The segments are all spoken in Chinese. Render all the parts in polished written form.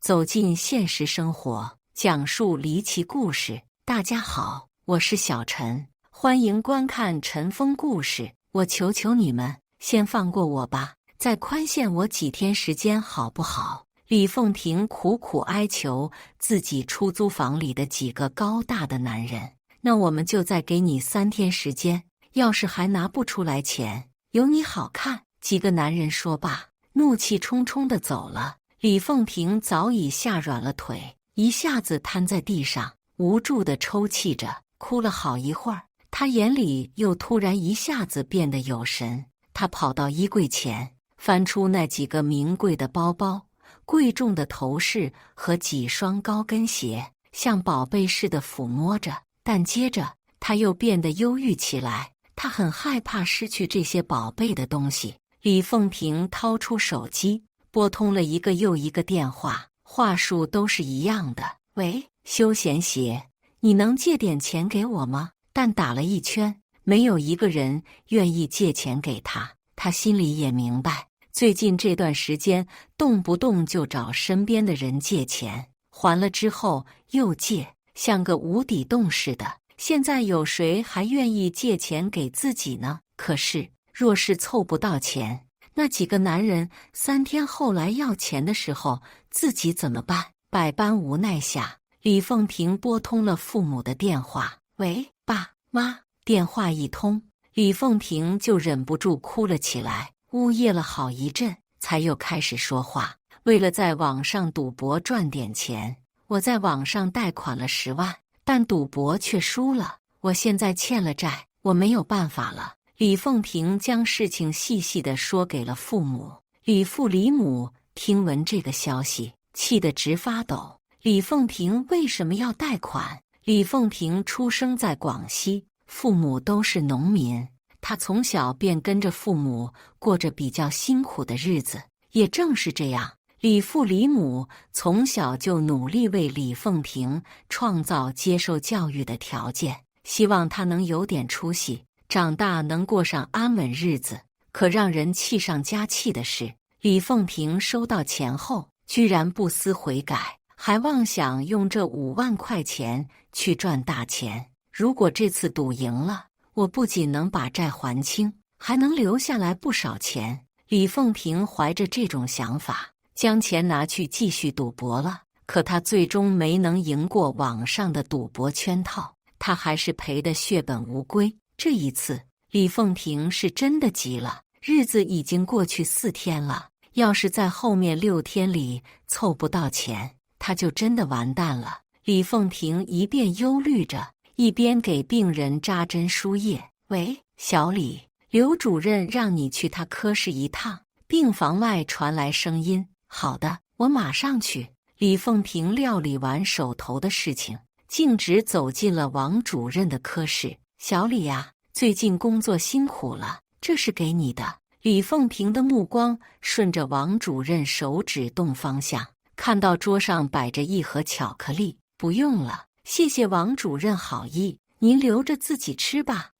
走进现实生活，讲述离奇故事。大家好，我是小陈，欢迎观看陈峰故事。我求求你们，先放过我吧，再宽限我几天时间好不好？李凤婷苦苦哀求自己出租房里的几个高大的男人。那我们就再给你3天时间，要是还拿不出来钱，有你好看。几个男人说罢，怒气冲冲地走了。李凤婷早已吓软了腿，一下子瘫在地上，无助地抽泣着，哭了好一会儿。她眼里又突然一下子变得有神。她跑到衣柜前，翻出那几个名贵的包包、贵重的头饰和几双高跟鞋，像宝贝似的抚摸着。但接着她又变得忧郁起来，她很害怕失去这些宝贝的东西。李凤婷掏出手机，拨通了一个又一个电话，话术都是一样的。喂，休闲鞋，你能借点钱给我吗？但打了一圈，没有一个人愿意借钱给他。他心里也明白，最近这段时间动不动就找身边的人借钱，还了之后又借，像个无底洞似的。现在有谁还愿意借钱给自己呢？可是若是凑不到钱，那几个男人3天后来要钱的时候，自己怎么办？百般无奈下，李凤婷拨通了父母的电话。喂，爸妈。电话一通，李凤婷就忍不住哭了起来，呜咽了好一阵，才又开始说话。为了在网上赌博赚点钱，我在网上贷款了10万，但赌博却输了，我现在欠了债，我没有办法了。李凤婷将事情细细地说给了父母。李父李母听闻这个消息，气得直发抖。李凤婷为什么要贷款？李凤婷出生在广西，父母都是农民，她从小便跟着父母过着比较辛苦的日子。也正是这样，李父李母从小就努力为李凤婷创造接受教育的条件，希望她能有点出息，长大能过上安稳日子。可让人气上加气的是，李凤婷收到钱后，居然不思悔改，还妄想用这5万块钱去赚大钱。如果这次赌赢了，我不仅能把债还清，还能留下来不少钱。李凤婷怀着这种想法，将钱拿去继续赌博了。可她最终没能赢过网上的赌博圈套，她还是赔得血本无归。这一次，李凤婷是真的急了。日子已经过去4天了，要是在后面6天里凑不到钱，她就真的完蛋了。李凤婷一边忧虑着，一边给病人扎针输液。喂，小李，刘主任让你去他科室一趟。病房外传来声音。好的，我马上去。李凤婷料理完手头的事情，径直走进了王主任的科室。小李呀，最近工作辛苦了，这是给你的。李凤婷的目光顺着王主任手指动方向，看到桌上摆着一盒巧克力。不用了，谢谢王主任好意，您留着自己吃吧，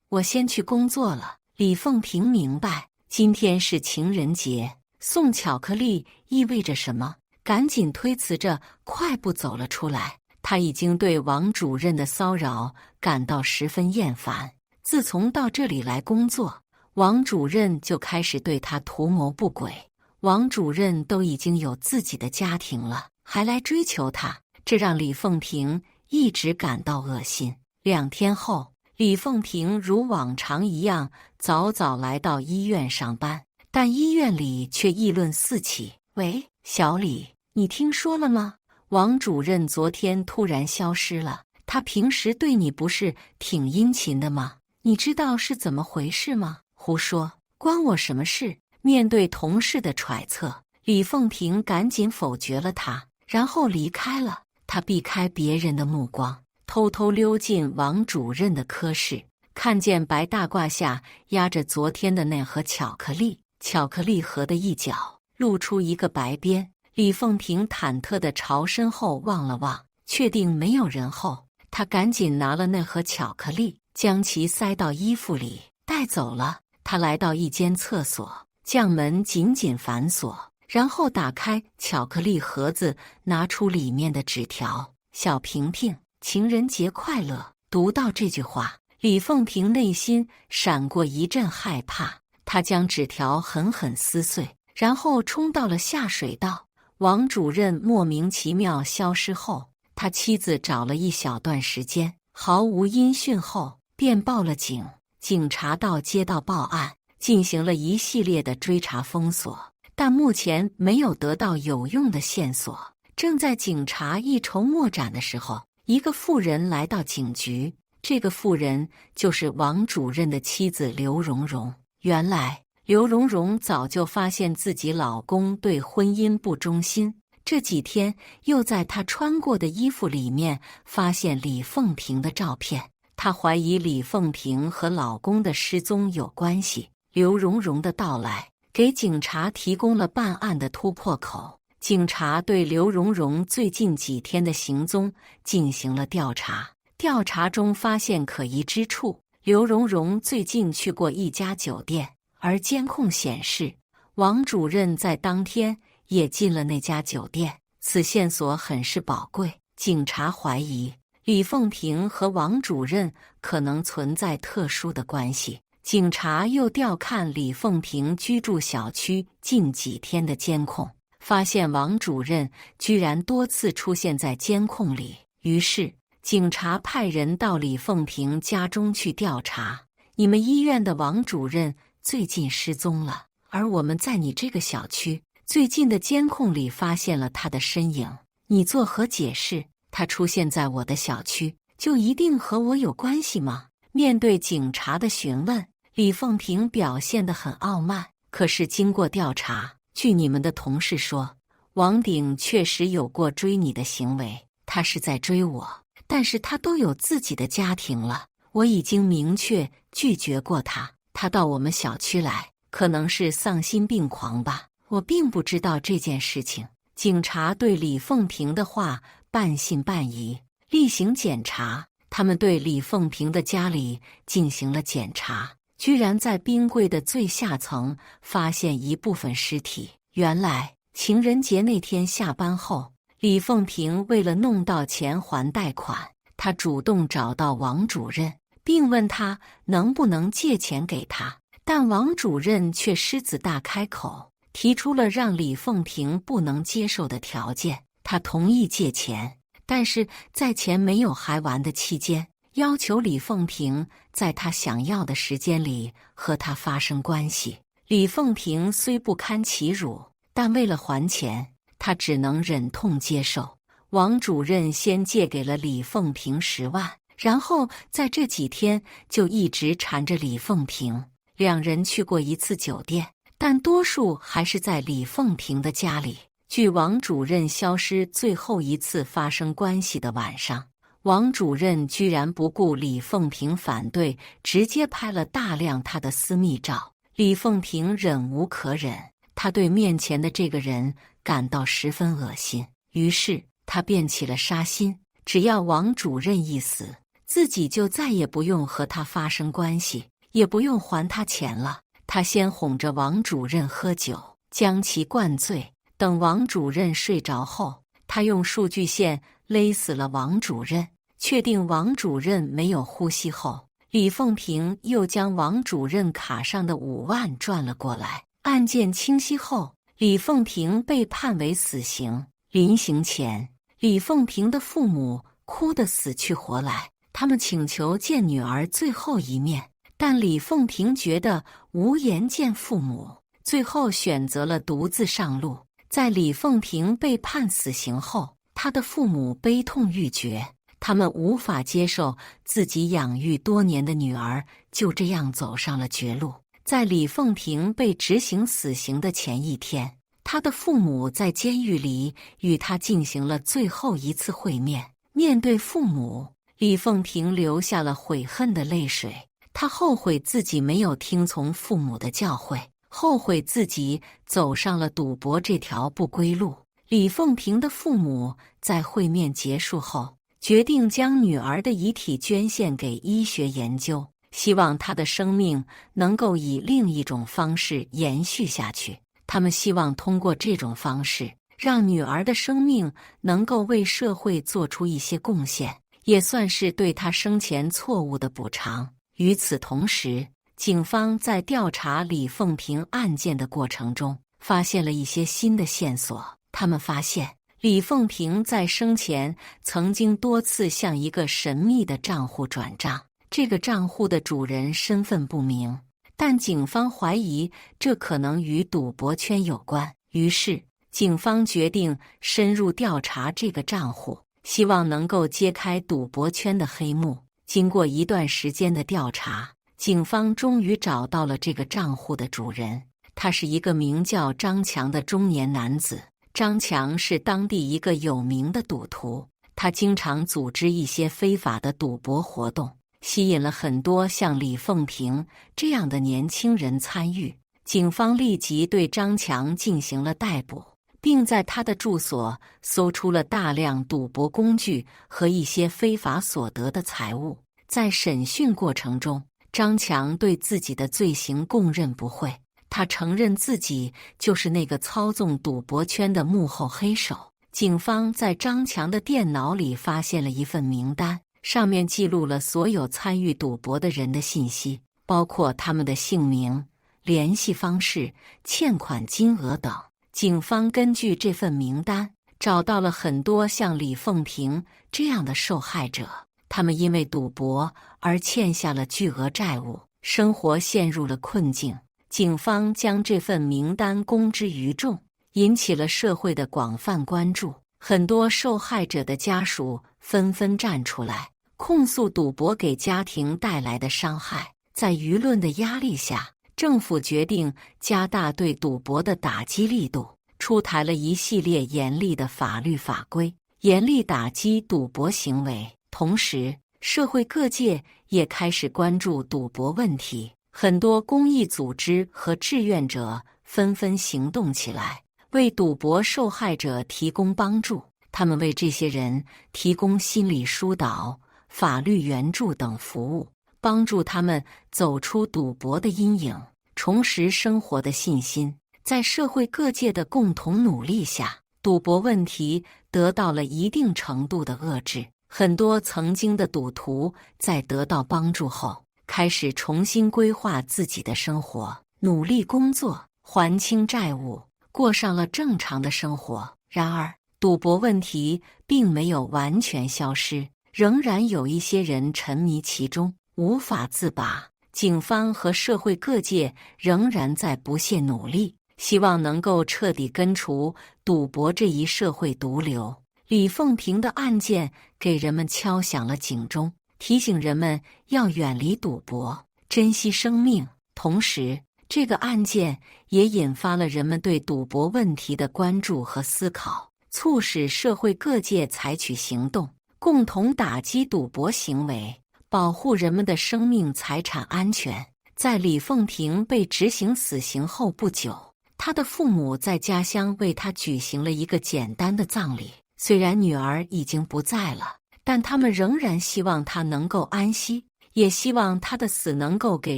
我先去工作了。李凤婷明白，今天是情人节，送巧克力意味着什么，赶紧推辞着快步走了出来。她已经对王主任的骚扰感到十分厌烦。自从到这里来工作，王主任就开始对她图谋不轨。王主任都已经有自己的家庭了，还来追求她，这让李凤婷一直感到恶心。2天后，李凤婷如往常一样早早来到医院上班，但医院里却议论四起。喂，小李，你听说了吗？王主任昨天突然消失了，他平时对你不是挺殷勤的吗？你知道是怎么回事吗？胡说，关我什么事？面对同事的揣测，李凤婷赶紧否决了他，然后离开了。他避开别人的目光，偷偷溜进王主任的科室，看见白大褂下压着昨天的那盒巧克力，巧克力盒的一角露出一个白边。李凤婷忐忑地朝身后望了望，确定没有人后，她赶紧拿了那盒巧克力，将其塞到衣服里带走了。她来到一间厕所，将门紧紧反锁，然后打开巧克力盒子，拿出里面的纸条：“小萍萍，情人节快乐。”读到这句话，李凤萍内心闪过一阵害怕，她将纸条狠狠撕碎，然后冲到了下水道。王主任莫名其妙消失后，他妻子找了一小段时间，毫无音讯后，便报了警。警察到街道报案，进行了一系列的追查封锁，但目前没有得到有用的线索。正在警察一筹莫展的时候，一个妇人来到警局。这个妇人就是王主任的妻子刘蓉蓉。原来刘蓉蓉早就发现自己老公对婚姻不忠心，这几天又在她穿过的衣服里面发现李凤萍的照片，她怀疑李凤萍和老公的失踪有关系。刘蓉蓉的到来给警察提供了办案的突破口，警察对刘蓉蓉最近几天的行踪进行了调查，调查中发现可疑之处，刘蓉蓉最近去过一家酒店，而监控显示，王主任在当天也进了那家酒店，此线索很是宝贵。警察怀疑李凤萍和王主任可能存在特殊的关系。警察又调看李凤萍居住小区近几天的监控，发现王主任居然多次出现在监控里。于是，警察派人到李凤萍家中去调查。你们医院的王主任最近失踪了，而我们在你这个小区最近的监控里发现了他的身影，你作何解释？他出现在我的小区，就一定和我有关系吗？面对警察的询问，李凤萍表现得很傲慢。可是经过调查，据你们的同事说，王鼎确实有过追你的行为，他是在追我，但是他都有自己的家庭了，我已经明确拒绝过他。他到我们小区来，可能是丧心病狂吧，我并不知道这件事情。警察对李凤萍的话半信半疑。例行检查，他们对李凤萍的家里进行了检查，居然在冰柜的最下层发现一部分尸体。原来情人节那天下班后，李凤萍为了弄到钱还贷款，她主动找到王主任，并问他能不能借钱给他，但王主任却狮子大开口，提出了让李凤萍不能接受的条件。他同意借钱，但是在钱没有还完的期间，要求李凤萍在他想要的时间里和他发生关系。李凤萍虽不堪其辱，但为了还钱，他只能忍痛接受。王主任先借给了李凤萍10万，然后在这几天就一直缠着李凤萍。两人去过一次酒店，但多数还是在李凤萍的家里。据王主任消失最后一次发生关系的晚上，王主任居然不顾李凤萍反对，直接拍了大量她的私密照。李凤萍忍无可忍，她对面前的这个人感到十分恶心，于是她便起了杀心，只要王主任一死，自己就再也不用和他发生关系，也不用还他钱了。他先哄着王主任喝酒，将其灌醉，等王主任睡着后，他用数据线勒死了王主任。确定王主任没有呼吸后，李凤萍又将王主任卡上的5万赚了过来。案件清晰后，李凤萍被判为死刑。临刑前，李凤萍的父母哭得死去活来，他们请求见女儿最后一面，但李凤萍觉得无颜见父母，最后选择了独自上路。在李凤萍被判死刑后，她的父母悲痛欲绝，他们无法接受自己养育多年的女儿就这样走上了绝路。在李凤萍被执行死刑的前一天，她的父母在监狱里与她进行了最后一次会面。面对父母，李凤萍流下了悔恨的泪水。她后悔自己没有听从父母的教诲，后悔自己走上了赌博这条不归路。李凤萍的父母在会面结束后，决定将女儿的遗体捐献给医学研究，希望她的生命能够以另一种方式延续下去。他们希望通过这种方式，让女儿的生命能够为社会做出一些贡献，也算是对她生前错误的补偿。与此同时，警方在调查李凤萍案件的过程中，发现了一些新的线索。他们发现，李凤萍在生前曾经多次向一个神秘的账户转账，这个账户的主人身份不明，但警方怀疑这可能与赌博圈有关。于是，警方决定深入调查这个账户，希望能够揭开赌博圈的黑幕。经过一段时间的调查，警方终于找到了这个账户的主人，他是一个名叫张强的中年男子。张强是当地一个有名的赌徒，他经常组织一些非法的赌博活动，吸引了很多像李凤萍这样的年轻人参与。警方立即对张强进行了逮捕，并在他的住所搜出了大量赌博工具和一些非法所得的财物。在审讯过程中，张强对自己的罪行供认不讳。他承认自己就是那个操纵赌博圈的幕后黑手。警方在张强的电脑里发现了一份名单，上面记录了所有参与赌博的人的信息，包括他们的姓名、联系方式、欠款金额等。警方根据这份名单，找到了很多像李凤萍这样的受害者，他们因为赌博而欠下了巨额债务，生活陷入了困境。警方将这份名单公之于众，引起了社会的广泛关注。很多受害者的家属纷纷站出来，控诉赌博给家庭带来的伤害。在舆论的压力下，政府决定加大对赌博的打击力度，出台了一系列严厉的法律法规，严厉打击赌博行为。同时，社会各界也开始关注赌博问题。很多公益组织和志愿者纷纷行动起来，为赌博受害者提供帮助。他们为这些人提供心理疏导、法律援助等服务，帮助他们走出赌博的阴影，重拾生活的信心。在社会各界的共同努力下，赌博问题得到了一定程度的遏制。很多曾经的赌徒在得到帮助后，开始重新规划自己的生活，努力工作，还清债务，过上了正常的生活。然而，赌博问题并没有完全消失，仍然有一些人沉迷其中，无法自拔。警方和社会各界仍然在不懈努力，希望能够彻底根除赌博这一社会毒瘤。李凤萍的案件给人们敲响了警钟，提醒人们要远离赌博，珍惜生命。同时，这个案件也引发了人们对赌博问题的关注和思考，促使社会各界采取行动，共同打击赌博行为，保护人们的生命财产安全。在李凤萍被执行死刑后不久，她的父母在家乡为她举行了一个简单的葬礼。虽然女儿已经不在了，但他们仍然希望她能够安息，也希望她的死能够给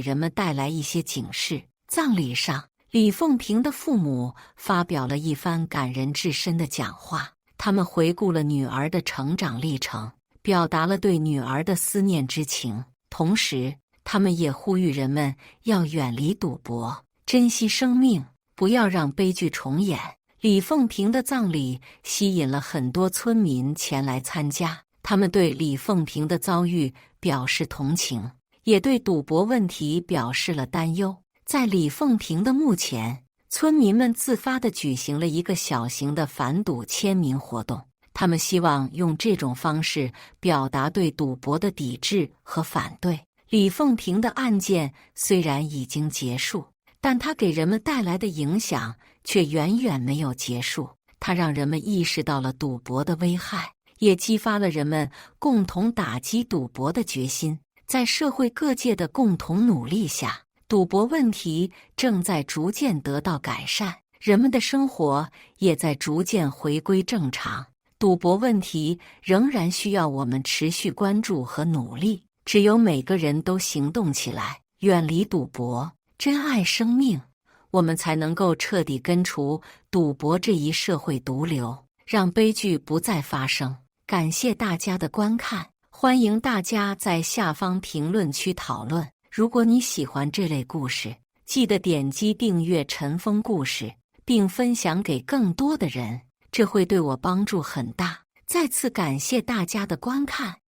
人们带来一些警示。葬礼上，李凤萍的父母发表了一番感人至深的讲话，他们回顾了女儿的成长历程，表达了对女儿的思念之情。同时，他们也呼吁人们要远离赌博，珍惜生命，不要让悲剧重演。李凤萍的葬礼吸引了很多村民前来参加，他们对李凤萍的遭遇表示同情，也对赌博问题表示了担忧。在李凤萍的墓前，村民们自发地举行了一个小型的反赌签名活动，他们希望用这种方式表达对赌博的抵制和反对。李凤萍的案件虽然已经结束，但它给人们带来的影响却远远没有结束。它让人们意识到了赌博的危害，也激发了人们共同打击赌博的决心。在社会各界的共同努力下，赌博问题正在逐渐得到改善，人们的生活也在逐渐回归正常。赌博问题仍然需要我们持续关注和努力，只有每个人都行动起来，远离赌博，珍爱生命，我们才能够彻底根除赌博这一社会毒瘤，让悲剧不再发生。感谢大家的观看，欢迎大家在下方评论区讨论。如果你喜欢这类故事，记得点击订阅陈峰故事，并分享给更多的人，这会对我帮助很大。再次感谢大家的观看。